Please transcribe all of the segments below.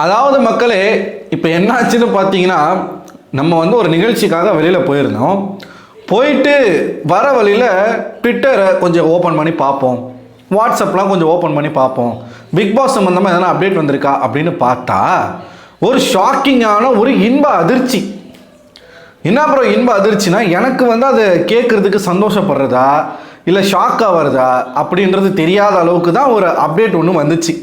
அதாவது மக்களே, இப்போ என்னாச்சுன்னு பார்த்தீங்கன்னா, நம்ம வந்து ஒரு நிகழ்ச்சிக்காக வெளியில் போயிருந்தோம். போயிட்டு வர வழியில் ட்விட்டரை கொஞ்சம் ஓப்பன் பண்ணி பார்ப்போம், வாட்ஸ்அப்லாம் கொஞ்சம் ஓப்பன் பண்ணி பார்ப்போம், பிக் பாஸ் சம்மந்தமாக எதனா அப்டேட் வந்திருக்கா அப்படின்னு பார்த்தா ஒரு ஷாக்கிங்கான ஒரு இன்ப அதிர்ச்சி. என்ன அப்புறம் இன்ப அதிர்ச்சினா, எனக்கு வந்து அதை கேட்குறதுக்கு சந்தோஷப்படுறதா இல்லை ஷாக்காக வருதா அப்படின்றது தெரியாத அளவுக்கு தான் ஒரு அப்டேட் ஒன்று வந்துச்சு.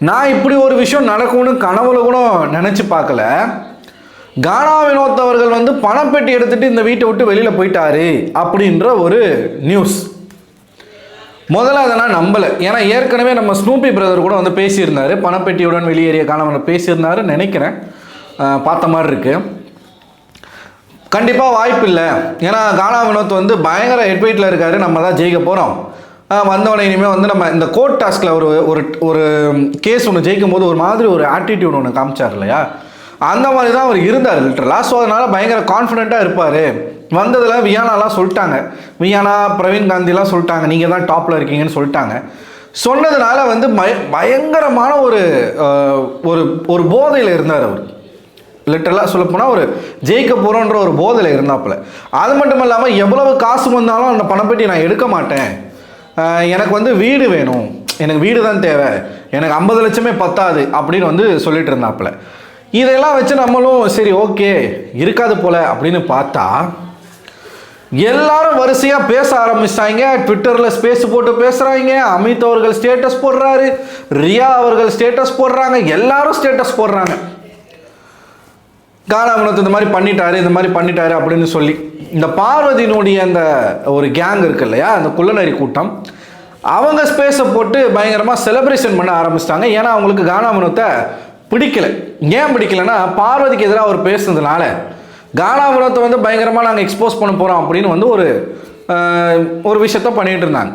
நான் இப்படி ஒரு விஷயம் நடக்கும்னு கனவுல கூட நினச்சி பார்க்கல. கானா வினோத் அவர்கள் வந்து பணப்பெட்டி எடுத்துகிட்டு இந்த வீட்டை விட்டு வெளியில் போயிட்டாரு அப்படின்ற ஒரு நியூஸ். முதல்ல அதை நான் நம்பலை. ஏன்னா ஏற்கனவே நம்ம ஸ்னூப்பி பிரதர் கூட வந்து பேசியிருந்தார், பணப்பெட்டியுடன் வெளியேறிய காணவனை பேசியிருந்தாரு நினைக்கிறேன், பார்த்த மாதிரி இருக்குது. கண்டிப்பாக வாய்ப்பு இல்லை. ஏன்னா கானா வினோத் வந்து பயங்கர ஹெட்வெயிட்டில் இருக்கார், நம்ம தான் ஜெயிக்க போகிறோம், வந்தவனை இனிமேல் வந்து நம்ம இந்த கோர்ட் டாஸ்கில் ஒரு ஒரு ஒரு கேஸ் ஒன்று ஜெயிக்கும் போது ஒரு மாதிரி ஒரு ஆட்டிடியூட் ஒன்று காமிச்சார் இல்லையா, அந்த மாதிரி தான் அவர் இருந்தார் லிட்டரலாக. ஸோ அதனால் பயங்கர கான்ஃபிடென்ட்டாக இருப்பார். வந்ததில் வியானாலாம் சொல்லிட்டாங்க, வியானா பிரவீன் காந்திலாம் சொல்லிட்டாங்க நீங்கள் தான் டாப்பில் இருக்கீங்கன்னு சொல்லிட்டாங்க. சொன்னதுனால வந்து பயங்கரமான ஒரு ஒரு ஒரு போதையில் இருந்தார் அவர். லிட்டரலாக சொல்லப்போனால் ஒரு ஜெயிக்க போகிறோன்ற ஒரு போதையில் இருந்தாப்புல. அது மட்டும் இல்லாமல் எவ்வளவு காசு வந்தாலும் அந்த பணப்பெட்டி நான் எடுக்க மாட்டேன், எனக்கு வந்து வீடு வேணும், எனக்கு வீடு தான் தேவை, எனக்கு 50 லட்சமே பத்தாது அப்படின்னு வந்து சொல்லிட்டு இருந்தாப்புல. இதெல்லாம் வச்சு நம்மளும் சரி ஓகே இருக்காது போல அப்படின்னு பார்த்தா எல்லாரும் வரிசையாக பேச ஆரம்பிச்சிட்டாங்க. ட்விட்டரில் ஸ்பேஸ் போட்டு பேசுகிறாங்க, அமித் அவர்கள் ஸ்டேட்டஸ் போடுறாரு, ரியா அவர்கள் ஸ்டேட்டஸ் போடுறாங்க, எல்லாரும் ஸ்டேட்டஸ் போடுறாங்க. கானா வினோத் இந்த மாதிரி பண்ணிட்டாரு அப்படின்னு சொல்லி. இந்த பார்வதியினுடைய அந்த ஒரு கேங் இருக்கு இல்லையா, அந்த குள்ளநரி கூட்டம், அவங்க ஸ்பேஸை போட்டு பயங்கரமாக செலிப்ரேஷன் பண்ண ஆரம்பிச்சிட்டாங்க. ஏன்னா அவங்களுக்கு கானா வினோத்தை பிடிக்கல. ஏன் பிடிக்கலன்னா, பார்வதிக்கு எதிராக அவர் பேசுனதுனால கானா வினோத்தை வந்து பயங்கரமாக நாங்கள் எக்ஸ்போஸ் பண்ண போகிறோம் அப்படின்னு வந்து ஒரு விஷயத்த பண்ணிகிட்டு இருந்தாங்க.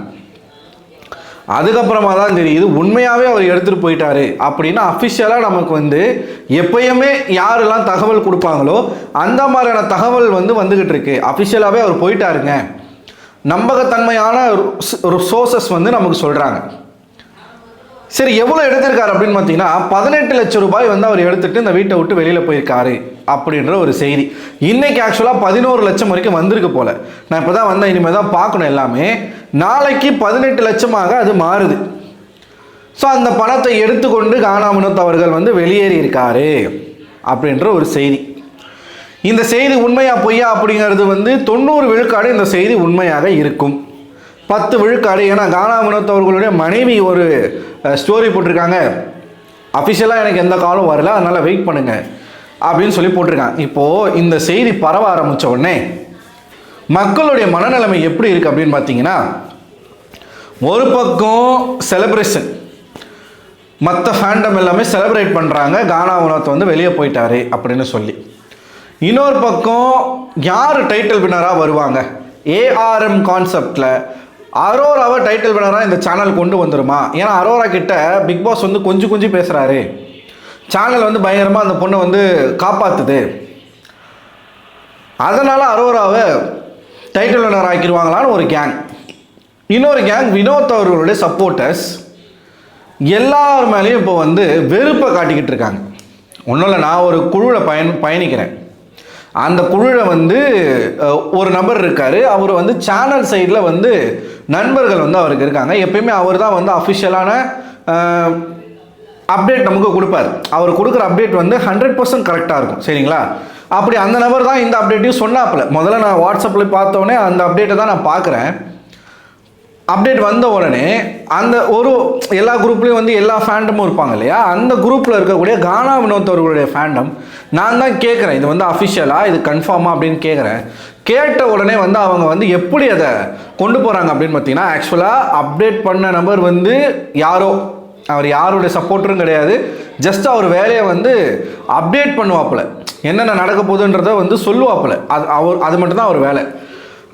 அதுக்கப்புறமா தான் தெரியுது உண்மையாகவே அவர் எடுத்துகிட்டு போயிட்டாரு அப்படின்னு. அஃபிஷியலாக நமக்கு வந்து எப்பயுமே யாரெல்லாம் தகவல் கொடுப்பாங்களோ அந்த மாதிரியான தகவல் வந்து வந்துக்கிட்டு இருக்கு. அஃபிஷியலாகவே அவர் போயிட்டாருங்க, நம்பகத்தன்மையான ஒரு சோர்சஸ் வந்து நமக்கு சொல்கிறாங்க. சரி, எவ்வளோ எடுத்திருக்காரு அப்படின்னு பார்த்தீங்கன்னா 18 லட்சம் ரூபாய் வந்து அவர் எடுத்துகிட்டு இந்த வீட்டை விட்டு வெளியில் போயிருக்காரு அப்படின்ற ஒரு செய்தி. இன்றைக்கி ஆக்சுவலாக 11 லட்சம் வரைக்கும் வந்திருக்கு போல். நான் இப்போ தான் வந்தேன், இனிமேல் தான் பார்க்கணும் எல்லாமே. நாளைக்கு 18 லட்சமாக அது மாறுது. ஸோ அந்த பணத்தை எடுத்துக்கொண்டு கானா வினோத் அவர்கள் வந்து வெளியேறி இருக்காரு அப்படின்ற ஒரு செய்தி. இந்த செய்தி உண்மையா பொய்யா அப்படிங்கிறது வந்து 90 விழுக்காடு இந்த செய்தி உண்மையாக இருக்கும். 10 விழுக்காடு, ஏன்னா கானா வினோத் அவர்களுடைய மனைவி ஒரு ஸ்டோரி போட்டிருக்காங்க, அஃபிஷியலாக எனக்கு எந்த காலம் வரல அதனால் வெயிட் பண்ணுங்க அப்படின்னு சொல்லி போட்டிருக்காங்க. இப்போது இந்த செய்தி பரவ ஆரம்பித்த உடனே மக்களுடைய மனநிலைமை எப்படி இருக்குது அப்படின்னு பார்த்தீங்கன்னா, ஒரு பக்கம் செலிப்ரேஷன், மற்ற ஃபேண்டம் எல்லாமே செலிப்ரேட் பண்ணுறாங்க கானா வினோத் வந்து வெளியே போயிட்டாரு அப்படின்னு சொல்லி. இன்னொரு பக்கம் யார் டைட்டில் வினராக வருவாங்க, ஏஆர்எம் கான்செப்டில் அரோராவை டைட்டில் வினராக இந்த சேனல் கொண்டு வந்துருமா? ஏன்னா அரோரா கிட்ட பிக் பாஸ் வந்து கொஞ்சம் பேசுகிறாரு, சேனல் வந்து பயங்கரமாக அந்த பொண்ணை வந்து காப்பாற்றுது, அதனால் அரோராவை டைட்டில் வினர் ஆக்கிடுவாங்களான்னு ஒரு கேங். இன்னொரு கேங் வினோத் அவர்களுடைய சப்போர்ட்டர்ஸ் எல்லார் மேலேயும் இப்போ வந்து வெறுப்பை காட்டிக்கிட்டு இருக்காங்க. ஒன்றும் இல்லை, நான் ஒரு குழுவில் பயணிக்கிறேன். அந்த குழுவில் வந்து ஒரு நபர் இருக்கார், அவர் வந்து சேனல் சைடில் வந்து நண்பர்கள் வந்து அவருக்கு இருக்காங்க. எப்பயுமே அவர் தான் வந்து அஃபிஷியலான அப்டேட் நமக்கு கொடுப்பார். அவர் கொடுக்குற அப்டேட் வந்து 100% கரெக்டாக இருக்கும், சரிங்களா? அப்படி அந்த நபர் தான் இந்த அப்டேட்டையும் சொன்னாப்புல. முதல்ல நான் வாட்ஸ்அப்பில் பார்த்தோன்னே அந்த அப்டேட்டை தான் நான் பார்க்குறேன். அப்டேட் வந்த உடனே அந்த எல்லா குரூப்லேயும் வந்து எல்லா ஃபேண்டமும் இருப்பாங்க இல்லையா, அந்த குரூப்பில் இருக்கக்கூடிய கானா வினோத் அவர்களுடைய ஃபேண்டம் நான் தான் கேட்குறேன், இது வந்து அஃபிஷியலாக இது கன்ஃபார்மாக அப்படின்னு கேட்குறேன். கேட்ட உடனே வந்து அவங்க வந்து எப்படி அதை கொண்டு போகிறாங்க அப்படின்னு பார்த்தீங்கன்னா, ஆக்சுவலாக அப்டேட் பண்ண நபர் வந்து அவர் யாருடைய சப்போர்ட்டரும் கிடையாது, ஜஸ்ட் அவர் வேலையை வந்து அப்டேட் பண்ணுவாப்புல, என்னென்ன நடக்க போகுதுன்றதை வந்து சொல்லுவாப்புல, அது மட்டும்தான் அவர் வேலை.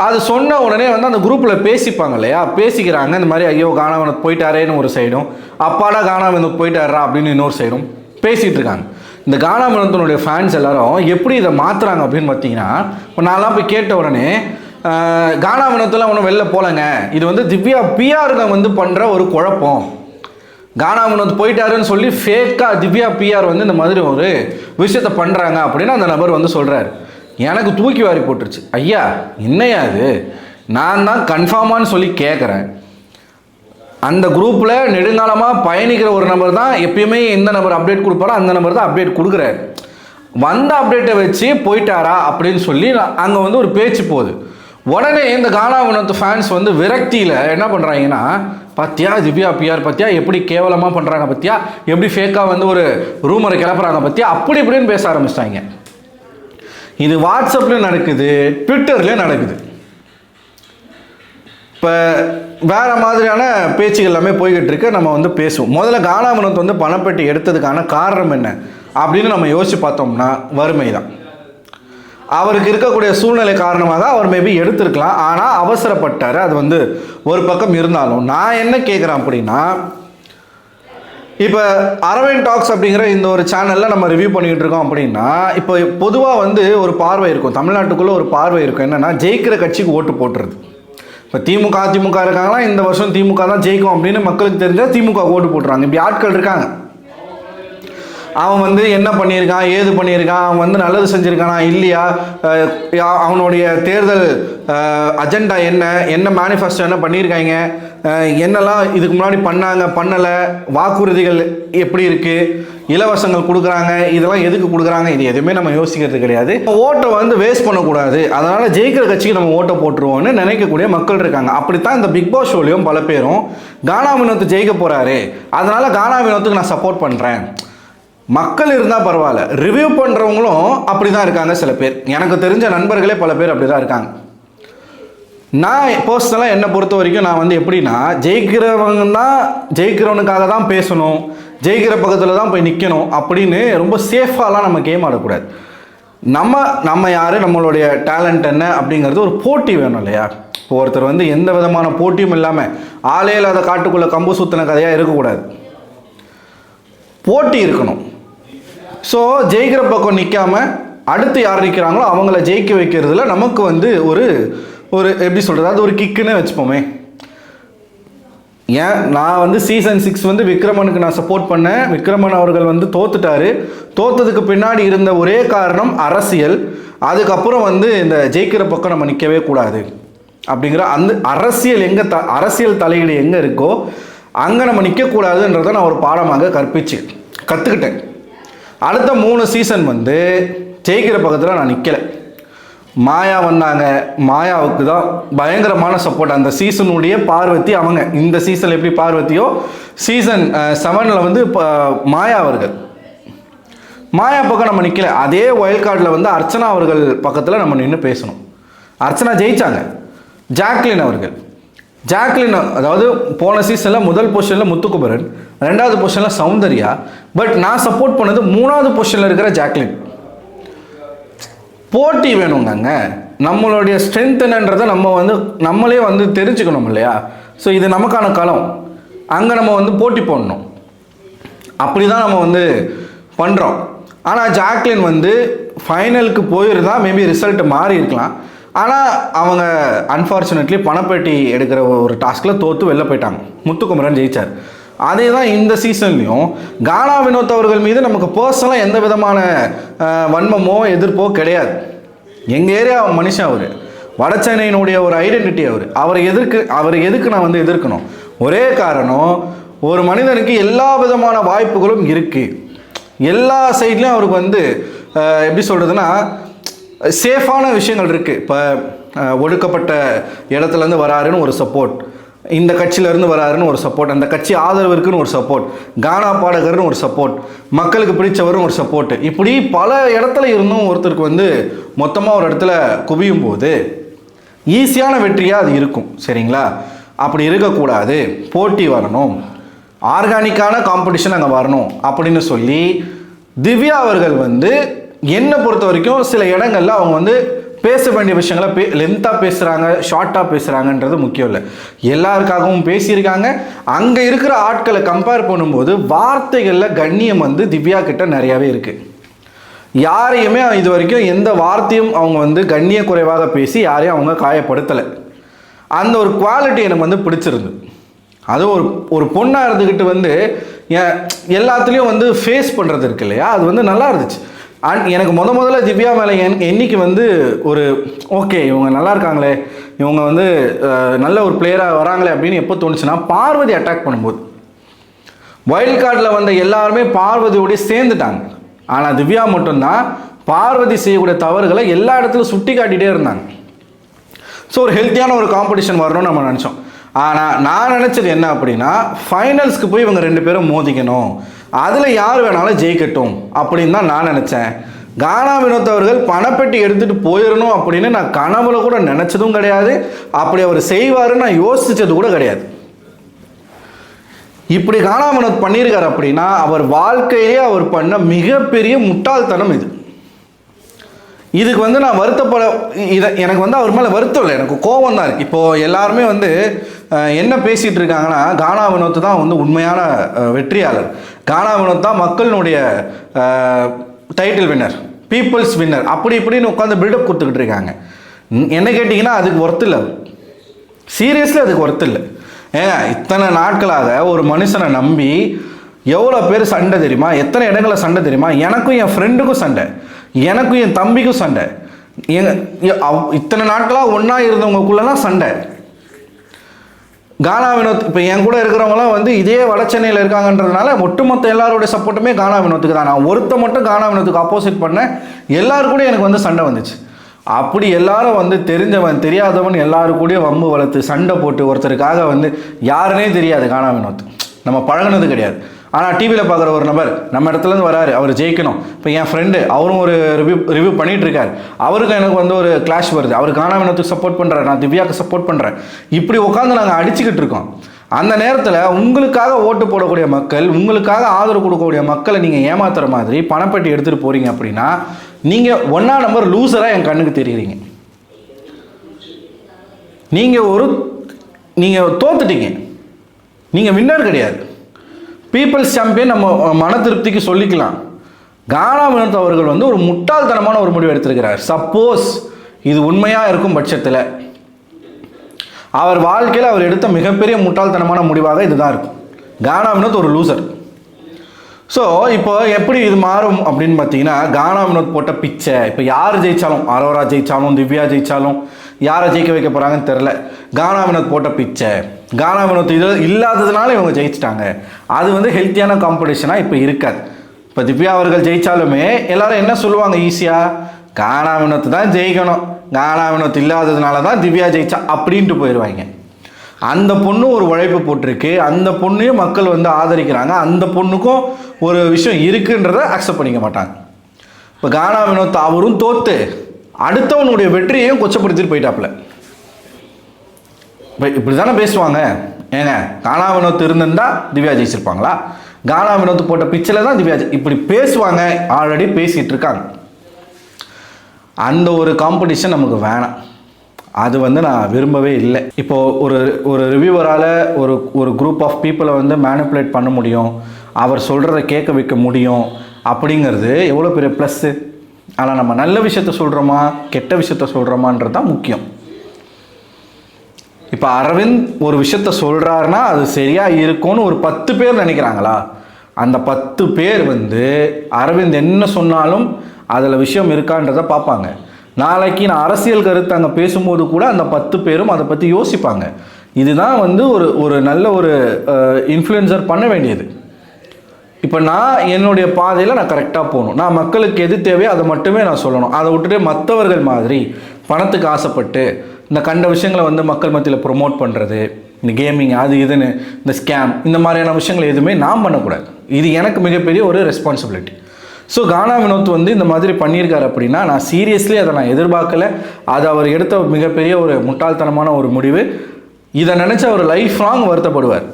அது சொன்ன உடனே வந்து அந்த குரூப்பில் பேசிப்பாங்க இல்லையா, பேசிக்கிறாங்க. இந்த மாதிரி ஐயோ கானா வினோத் போயிட்டாரேன்னு ஒரு சைடும், அப்பாடா கானா வினோத் போயிட்டாரா அப்படின்னு இன்னொரு சைடும் பேசிகிட்டு இருக்காங்க. இந்த கானா வினோத்தினுடைய ஃபேன்ஸ் எல்லாரும் எப்படி இதை மாற்றுறாங்க அப்படின்னு பார்த்தீங்கன்னா, இப்போ நான்லாம் போய் கேட்ட உடனே கானா வினோத்தெல்லாம் ஒன்றும் வெளில போகலைங்க, இது வந்து திவ்யா பிஆருங்க வந்து பண்ணுற ஒரு குழப்பம், கானா வினோத் போயிட்டாருன்னு சொல்லி ஃபேக்காக திவ்யா பிஆர் வந்து இந்த மாதிரி ஒரு விஷயத்தை பண்ணுறாங்க அப்படின்னு அந்த நபர் வந்து சொல்கிறாரு. எனக்கு தூக்கி வாரி போட்டுருச்சு. ஐயா என்னையா அது, நான் தான் கன்ஃபார்மானு சொல்லி கேட்குறேன். அந்த குரூப்பில் நெடுங்காலமாக பயணிக்கிற ஒரு நபர் தான் எப்பயுமே எந்த நபர் அப்டேட் கொடுப்பாரோ அந்த நபர் தான் அப்டேட் கொடுக்குறாரு. வந்த அப்டேட்டை வச்சு போயிட்டாரா அப்படின்னு சொல்லி அங்கே வந்து ஒரு பேச்சு போகுது. உடனே இந்த கானா வினோத் ஃபேன்ஸ் வந்து விரக்தியில் என்ன பண்ணுறாங்கன்னா, பத்தியா திவ்யா பிஆர் பத்தியா எப்படி கேவலமாக பண்ணுறாங்க, பத்தியா எப்படி ஃபேக்காக வந்து ஒரு ரூமரை கிளப்புறாங்க, பத்தியா அப்படி இப்படின்னு பேச ஆரம்பிச்சிட்டாங்க. இது வாட்ஸ்அப்லேயும் நடக்குது, ட்விட்டர்லேயும் நடக்குது. இப்போ வேறு மாதிரியான பேச்சுகள் எல்லாமே போய்கிட்டு இருக்கு. நம்ம வந்து பேசுவோம். முதல்ல கானா வினோத் வந்து பணப்பெட்டி எடுத்ததுக்கான காரணம் என்ன அப்படின்னு நம்ம யோசிச்சு பார்த்தோம்னா வறுமை தான். அவருக்கு இருக்கக்கூடிய சூழ்நிலை காரணமாக அவர் மேபி எடுத்திருக்கலாம், ஆனால் அவசரப்பட்டார். அது வந்து ஒரு பக்கம் இருந்தாலும் நான் என்ன கேட்குறேன் அப்படின்னா, இப்போ அரவிந்த் டாக்ஸ் அப்படிங்கிற இந்த ஒரு சேனலில் நம்ம ரிவ்யூ பண்ணிக்கிட்டு இருக்கோம் அப்படின்னா, இப்போ பொதுவாக வந்து ஒரு பார்வை இருக்கும், தமிழ்நாட்டுக்குள்ளே ஒரு பார்வை இருக்கும். என்னென்னா ஜெயிக்கிற கட்சிக்கு ஓட்டு போட்டுறது. இப்போ திமுக இருக்காங்கன்னா இந்த வருஷம் திமுக தான் ஜெயிக்கும் அப்படின்னு மக்களுக்கு தெரிஞ்சால் திமுக ஓட்டு போட்டுறாங்க. இப்படி ஆட்கள் இருக்காங்க. அவன் வந்து என்ன பண்ணியிருக்கான், ஏது பண்ணியிருக்கான், அவன் வந்து நல்லது செஞ்சுருக்கானா இல்லையா, அவனுடைய தேர்தல் அஜெண்டா என்ன மேனிஃபெஸ்டோ என்ன பண்ணியிருக்காங்க, என்னெல்லாம் இதுக்கு முன்னாடி பண்ணாங்க பண்ணலை, வாக்குறுதிகள் எப்படி இருக்குது, இலவசங்கள் கொடுக்குறாங்க, இதெல்லாம் எதுக்கு கொடுக்குறாங்க, இது எதுவுமே நம்ம யோசிக்கிறது கிடையாது. ஓட்டை வந்து வேஸ்ட் பண்ணக்கூடாது, அதனால் ஜெயிக்கிற கட்சிக்கு நம்ம ஓட்டை போட்டுருவோம்னு நினைக்கக்கூடிய மக்கள் இருக்காங்க. அப்படித்தான் இந்த பிக் பாஸ் ஷோலையும் பல பேரும் கானா வினோத் ஜெயிக்க போகிறாரு, அதனால் கானா வினோத்துக்கு நான் சப்போர்ட் பண்ணுறேன். மக்கள் இருந்தால் பரவாயில்ல, ரிவ்யூ பண்ணுறவங்களும் அப்படி தான் இருக்காங்க. சில பேர், எனக்கு தெரிஞ்ச நண்பர்களே பல பேர் அப்படி தான் இருக்காங்க. நான் பர்சனலாக என்னை பொறுத்த வரைக்கும் நான் வந்து எப்படின்னா, ஜெயிக்கிறவனுக்காக தான் பேசணும், ஜெயிக்கிற பக்கத்தில் தான் போய் நிற்கணும் அப்படின்னு ரொம்ப சேஃபாலாம் நம்ம கேம் ஆடக்கூடாது. நம்ம யார், நம்மளுடைய டேலண்ட் என்ன அப்படிங்கிறது ஒரு போட்டி வேணும் இல்லையா. இப்போ ஒருத்தர் வந்து எந்த விதமான போட்டியும் இல்லாமல் ஆளே இல்லாத காட்டுக்குள்ளே கம்பு சுத்தின கதையாக இருக்கக்கூடாது, போட்டி இருக்கணும். ஸோ ஜெயிக்கிற பக்கம் நிற்காம அடுத்து யார் நிற்கிறாங்களோ அவங்கள ஜெயிக்க வைக்கிறதுல நமக்கு வந்து ஒரு எப்படி சொல்கிறது, அது ஒரு கிக்குன்னு வச்சுப்போமே. ஏன் நான் வந்து சீசன் 6 வந்து விக்ரமனுக்கு நான் சப்போர்ட் பண்ணேன். விக்ரமன் அவர்கள் வந்து தோத்ததுக்கு பின்னாடி இருந்த ஒரே காரணம் அரசியல். அதுக்கப்புறம் வந்து இந்த ஜெயிக்கிற பக்கம் நம்ம நிற்கவே கூடாது அப்படிங்கிற அந்த அரசியல் தலையீடு எங்கே இருக்கோ அங்கே நம்ம நிற்கக்கூடாதுன்றதை நான் ஒரு பாடமாக கற்றுக்கிட்டேன். அடுத்த 3 சீசன் வந்து ஜெயிக்கிற பக்கத்தில் நான் நிற்கலை. மாயா வந்தாங்க, மாயாவுக்கு தான் பயங்கரமான சப்போர்ட். அந்த சீசனுடைய பார்வதி அவங்க, இந்த சீசனில் எப்படி பார்வதியோ சீசன் 7 வந்து மாயா அவர்கள், மாயா பக்கம் நம்ம நிற்கலை. அதே வைல்ட் கார்டில் வந்து அர்ச்சனா அவர்கள் பக்கத்தில் நம்ம நின்று பேசணும். அர்ச்சனா ஜெயித்தாங்க. ஜாக்லின் அதாவது போன சீசனில் முதல் பொசிஷனில் முத்துக்குமரன், 2வது பொசிஷனில் சௌந்தர்யா, பட் நான் சப்போர்ட் பண்ணது 3வது பொசிஷனில் இருக்கிற ஜாக்லின். போட்டி வேணுங்க. நம்மளுடைய ஸ்ட்ரென்த் என்னன்றதை நம்மளே வந்து தெரிஞ்சுக்கணும் இல்லையா. ஸோ இது நமக்கான களம், அங்கே நம்ம வந்து போட்டி போடணும். அப்படி தான் நம்ம வந்து பண்ணுறோம். ஆனால் ஜாக்லின் வந்து ஃபைனலுக்கு போயிருந்தால் மேபி ரிசல்ட் மாறி இருக்கலாம். ஆனால் அவங்க அன்ஃபார்ச்சுனேட்லி பணப்பேட்டி எடுக்கிற ஒரு டாஸ்கில் தோற்று வெளில போயிட்டாங்க. முத்துக்குமரன் ஜெயிச்சார். அதே தான் இந்த சீசன்லையும் கானா வினோத் அவர்கள் மீது நமக்கு பர்சனலாக எந்த விதமான வன்மமோ எதிர்ப்போ கிடையாது. எங்கள் ஏரியா மனுஷன் அவர், வட சென்னையினுடைய ஒரு ஐடென்டிட்டி அவரை எதுக்கு நான் வந்து எதிர்க்கணும். ஒரே காரணம், ஒரு மனிதனுக்கு எல்லா விதமான வாய்ப்புகளும் இருக்குது. எல்லா சைட்லேயும் அவருக்கு வந்து எப்படி சொல்கிறதுனா சேஃபான விஷயங்கள் இருக்குது. இப்போ ஒடுக்கப்பட்ட இடத்துலேருந்து வராருன்னு ஒரு சப்போர்ட், இந்த கட்சியிலேருந்து வராருன்னு ஒரு சப்போர்ட், அந்த கட்சி ஆதரவு இருக்குன்னு ஒரு சப்போர்ட், கானா பாடகர்னு ஒரு சப்போர்ட், மக்களுக்கு பிடிச்சவரும் ஒரு சப்போர்ட், இப்படி பல இடத்துல இருந்தும் ஒருத்தருக்கு வந்து மொத்தமாக ஒரு இடத்துல குவியும் போது ஈஸியான வெற்றியாக அது இருக்கும். சரிங்களா? அப்படி இருக்கக்கூடாது, போட்டி வரணும், ஆர்கானிக்கான காம்படிஷன் அங்கே வரணும் அப்படின்னு சொல்லி திவ்யா அவர்கள் வந்து என்னை பொறுத்த வரைக்கும் சில இடங்களில் அவங்க வந்து பேச வேண்டிய விஷயங்களை லென்த்தாக பேசுகிறாங்க, ஷார்ட்டாக பேசுகிறாங்கன்றது முக்கியம் இல்லை. எல்லாருக்காகவும் பேசியிருக்காங்க. அங்கே இருக்கிற ஆட்களை கம்பேர் பண்ணும்போது வார்த்தைகளில் கண்ணியம் வந்து திவ்யா கிட்ட நிறையாவே இருக்குது. யாரையுமே இது வரைக்கும் எந்த வார்த்தையும் அவங்க வந்து கண்ணிய குறைவாக பேசி யாரையும் அவங்க காயப்படுத்தலை. அந்த ஒரு குவாலிட்டி எனக்கு வந்து பிடிச்சிருந்து. அது ஒரு பொண்ணாக இருந்துக்கிட்டு வந்து எல்லாத்துலேயும் வந்து ஃபேஸ் பண்ணுறது இருக்கு இல்லையா, அது வந்து நல்லா இருந்துச்சு. அண்ட் எனக்கு முதல்ல திவ்யா மேலே என்னைக்கு வந்து ஒரு ஓகே இவங்க நல்லா இருக்காங்களே, இவங்க வந்து நல்ல ஒரு பிளேயராக வராங்களே அப்படின்னு எப்போ தோணுச்சுன்னா, பார்வதி அட்டாக் பண்ணும்போது வைல்ட் கார்டில் வந்த எல்லாருமே பார்வதியோடய சேர்ந்துட்டாங்க. ஆனால் திவ்யா மட்டும்தான் பார்வதி செய்யக்கூடிய தவறுகளை எல்லா இடத்துலையும் சுட்டி காட்டிகிட்டே இருந்தாங்க. ஸோ ஒரு ஹெல்த்தியான ஒரு காம்படிஷன் வரணும்னு நம்ம நினச்சோம். ஆனால் நான் நினச்சது என்ன அப்படின்னா, ஃபைனல்ஸ்க்கு போய் இவங்க 2 பேரும் மோதிக்கணும், அதில் யார் வேணாலும் ஜெயிக்கட்டும் அப்படின்னு தான் நான் நினச்சேன். கானா வினோத் அவர்கள் பணப்பெட்டி எடுத்துகிட்டு போயிடணும் அப்படின்னு நான் கனவுல கூட நினச்சதும் கிடையாது. அப்படி அவர் செய்வாருன்னு நான் யோசித்தது கூட கிடையாது. இப்படி கானா வினோத் பண்ணியிருக்காரு அப்படின்னா அவர் வாழ்க்கையிலே அவர் பண்ண மிகப்பெரிய முட்டாள்தனம் இது. இதுக்கு வந்து நான் வருத்தப்பட எனக்கு வந்து அவர் மேலே வருத்தம் இல்லை, எனக்கு கோபம் தான் இருக்குது. இப்போது எல்லாருமே வந்து என்ன பேசிகிட்டு இருக்காங்கன்னா, கானா வினோத் தான் வந்து உண்மையான வெற்றியாளர், கானா வினோத் தான் மக்களினுடைய டைட்டில் வின்னர், பீப்புள்ஸ் வின்னர், அப்படி இப்படின்னு உட்காந்து பில்டப் கொடுத்துக்கிட்டு இருக்காங்க. என்ன கேட்டிங்கன்னா அதுக்கு ஒர்த்து இல்லை, சீரியஸ்லி அதுக்கு ஒர்த்து இல்லை. ஏங்க இத்தனை நாட்களாக ஒரு மனுஷனை நம்பி எவ்வளோ பேர் சண்டை தெரியுமா, எத்தனை இடங்களில் சண்டை தெரியுமா, எனக்கும் என் ஃப்ரெண்டுக்கும் சண்டை, எனக்கும் என் தம்பிக்கும் சண்டை, இத்தனை நாட்களாக ஒன்றா இருந்தவங்களுக்குள்ளலாம் சண்டை. கானா வினோத் இப்போ என் கூட இருக்கிறவங்களாம் வந்து இதே வட சென்னையில் இருக்காங்கன்றதுனால ஒட்டுமொத்த எல்லாருடைய சப்போர்ட்டுமே கானா வினோத்துக்கு தான். நான் ஒருத்த மட்டும் கானா வினோத்துக்கு ஆப்போசிட் பண்ணேன், எல்லாரும் கூட எனக்கு வந்து சண்டை வந்துச்சு. அப்படி எல்லாரும் வந்து தெரிஞ்சவன் தெரியாதவன் எல்லாரும் கூட வம்பு வளர்த்து சண்டை போட்டு ஒருத்தருக்காக வந்து யாருன்னே தெரியாது கானா வினோத், நம்ம பழகினது கிடையாது. ஆனால் டிவியில் பார்க்குற ஒரு நபர் நம்ம இடத்துலேருந்து வராரு, அவர் ஜெயிக்கணும். இப்போ என் ஃப்ரெண்டு அவரும் ஒரு ரிவ்யூ பண்ணிகிட்டு இருக்கார், அவருக்கு எனக்கு வந்து ஒரு கிளாஷ் வருது, அவர் கானா வினோத்துக்கு சப்போர்ட் பண்ணுறாரு, நான் திவ்யாவுக்கு சப்போர்ட் பண்ணுறேன், இப்படி உட்காந்து நாங்கள் அடிச்சுக்கிட்டு இருக்கோம். அந்த நேரத்தில் உங்களுக்காக ஓட்டு போடக்கூடிய மக்கள், உங்களுக்காக ஆதரவு கொடுக்கக்கூடிய மக்களை நீங்கள் ஏமாத்துற மாதிரி பணப்பெட்டி எடுத்துகிட்டு போகிறீங்க அப்படின்னா நீங்கள் 1ஆம் நம்பர் லூசராக என் கண்ணுக்கு தெரியுறீங்க. நீங்கள் தோத்துட்டீங்க, நீங்கள் வின்னர் கிடையாது. பீப்புள்ஸ் சாம்பியன் நம்ம மன திருப்திக்கு சொல்லிக்கலாம். கானா வினோத் அவர்கள் வந்து ஒரு முட்டாள்தனமான ஒரு முடிவு எடுத்திருக்கிறார். சப்போஸ் இது உண்மையாக இருக்கும் பட்சத்தில் அவர் வாழ்க்கையில் அவர் எடுத்த மிகப்பெரிய முட்டாள்தனமான முடிவாக இதுதான் இருக்கும். கானா வினோத் ஒரு லூசர். ஸோ இப்போ எப்படி இது மாறும் அப்படின்னு பார்த்தீங்கன்னா, கானா வினோத் போட்ட பிச்சை இப்போ யார் ஜெயித்தாலும், அரோரா ஜெயித்தாலும் திவ்யா ஜெயித்தாலும் யாரை ஜெயிக்க வைக்க போகிறாங்கன்னு தெரில. கானா வினோத் போட்ட பிச்சை, கானா வினோத் இது இல்லாததுனால இவங்க ஜெயிச்சிட்டாங்க, அது வந்து ஹெல்த்தியான காம்படிஷனாக இப்போ இருக்காது. இப்போ திவ்யா அவர்கள் ஜெயித்தாலுமே எல்லாரும் என்ன சொல்லுவாங்க ஈஸியாக, கானா வினோத் தான் ஜெயிக்கணும், கானா வினோத் இல்லாததுனால தான் திவ்யா ஜெயிச்சா அப்படின்ட்டு போயிடுவாங்க. அந்த பொண்ணு ஒரு உழைப்பு போட்டிருக்கு, அந்த பொண்ணையும் மக்கள் வந்து ஆதரிக்கிறாங்க, அந்த பொண்ணுக்கும் ஒரு விஷயம் இருக்குன்றதை அக்செப்ட் பண்ணிக்க மாட்டாங்க. இப்போ கானா வினோத் அவரும் தோத்து அடுத்தவனுடைய வெற்றியையும் கொச்சப்படுத்திட்டு போயிட்டாப்புல. இப்படி தானே பேசுவாங்க. ஏங்க கானா வினோத் இருந்திருந்தா திவ்யா ஜெயிச்சிருப்பாங்களா, கானா வினோத் போட்ட பிச்சில் தான் திவ்யா இப்படி பேசுவாங்க, ஆல்ரெடி பேசிகிட்டு இருக்காங்க. அந்த ஒரு காம்படிஷன் நமக்கு வேணாம், அது வந்து நான் விரும்பவே இல்லை. இப்போது ஒரு ரிவ்யூவரால் ஒரு குரூப் ஆஃப் பீப்புளை வந்து மேனிப்புலேட் பண்ண முடியும், அவர் சொல்கிறத கேட்க வைக்க முடியும் அப்படிங்கிறது எவ்வளோ பெரிய ப்ளஸ்ஸு. ஆனால் நம்ம நல்ல விஷயத்த சொல்கிறோமா கெட்ட விஷயத்த சொல்கிறோமான்றது தான் முக்கியம். இப்போ அரவிந்த் ஒரு விஷயத்த சொல்கிறாருன்னா அது சரியாக இருக்கும்னு ஒரு 10 பேர் நினைக்கிறாங்களா, அந்த 10 பேர் வந்து அரவிந்த் என்ன சொன்னாலும் அதில் விஷயம் இருக்கான்றதை பார்ப்பாங்க. நாளைக்கு நான் அரசியல் கருத்து அங்கே பேசும்போது கூட அந்த 10 பேரும் அதை பற்றி யோசிப்பாங்க. இதுதான் வந்து ஒரு நல்ல ஒரு இன்ஃப்ளூயன்சர் பண்ண வேண்டியது. இப்போ நான் என்னுடைய பாதையில் நான் கரெக்டாக போகணும், நான் மக்களுக்கு எது தேவையோ அதை மட்டுமே நான் சொல்லணும். அதை விட்டுட்டு மற்றவர்கள் மாதிரி பணத்துக்கு ஆசைப்பட்டு இந்த கண்ட விஷயங்களை வந்து மக்கள் மத்தியில் ப்ரொமோட் பண்ணுறது, இந்த கேமிங் அது இதுன்னு இந்த ஸ்கேம் இந்த மாதிரியான விஷயங்கள் எதுவுமே நான் பண்ணக்கூடாது. இது எனக்கு மிகப்பெரிய ஒரு ரெஸ்பான்சிபிலிட்டி. ஸோ கானா வினோத் வந்து இந்த மாதிரி பண்ணியிருக்காரு அப்படின்னா நான் சீரியஸ்லி அதை நான் எதிர்பார்க்கலை. அது அவர் எடுத்த மிகப்பெரிய ஒரு முட்டாள்தனமான ஒரு முடிவு. இதை நினச்சி அவர் லைஃப் லாங் வருத்தப்படுவார்.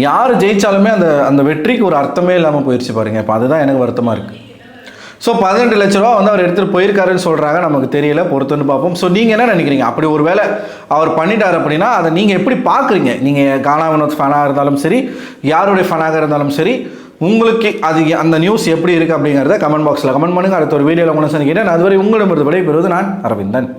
யார் ஜெயித்தாலுமே அந்த வெற்றிக்கு ஒரு அர்த்தமே இல்லாமல் போயிடுச்சு பாருங்கள். இப்போ அதுதான் எனக்கு வருத்தமாக இருக்குது. ஸோ 18 லட்ச ரூபா வந்து அவர் எடுத்துகிட்டு போயிருக்காருன்னு சொல்கிறாங்க, நமக்கு தெரியல, பொறுத்துன்னு பார்ப்போம். ஸோ நீங்கள் என்ன நினைக்கிறீங்க? அப்படி ஒரு வேளை அவர் பண்ணிட்டார் அப்படின்னா அதை நீங்கள் எப்படி பார்க்குறீங்க? நீங்கள் கானா வினோத் ஃபேனாக இருந்தாலும் சரி, யாருடைய ஃபேனாக இருந்தாலும் சரி, உங்களுக்கு அது அந்த நியூஸ் எப்படி இருக்குது அப்படிங்கிறத கமெண்ட் பாக்ஸில் கமெண்ட் பண்ணுங்கள். அடுத்த ஒரு வீடியோவில் உங்களை சந்திக்கிறேன். அதுவரை உங்களிடமிருந்து விடைபெறுவது நான் அரவிந்தன்.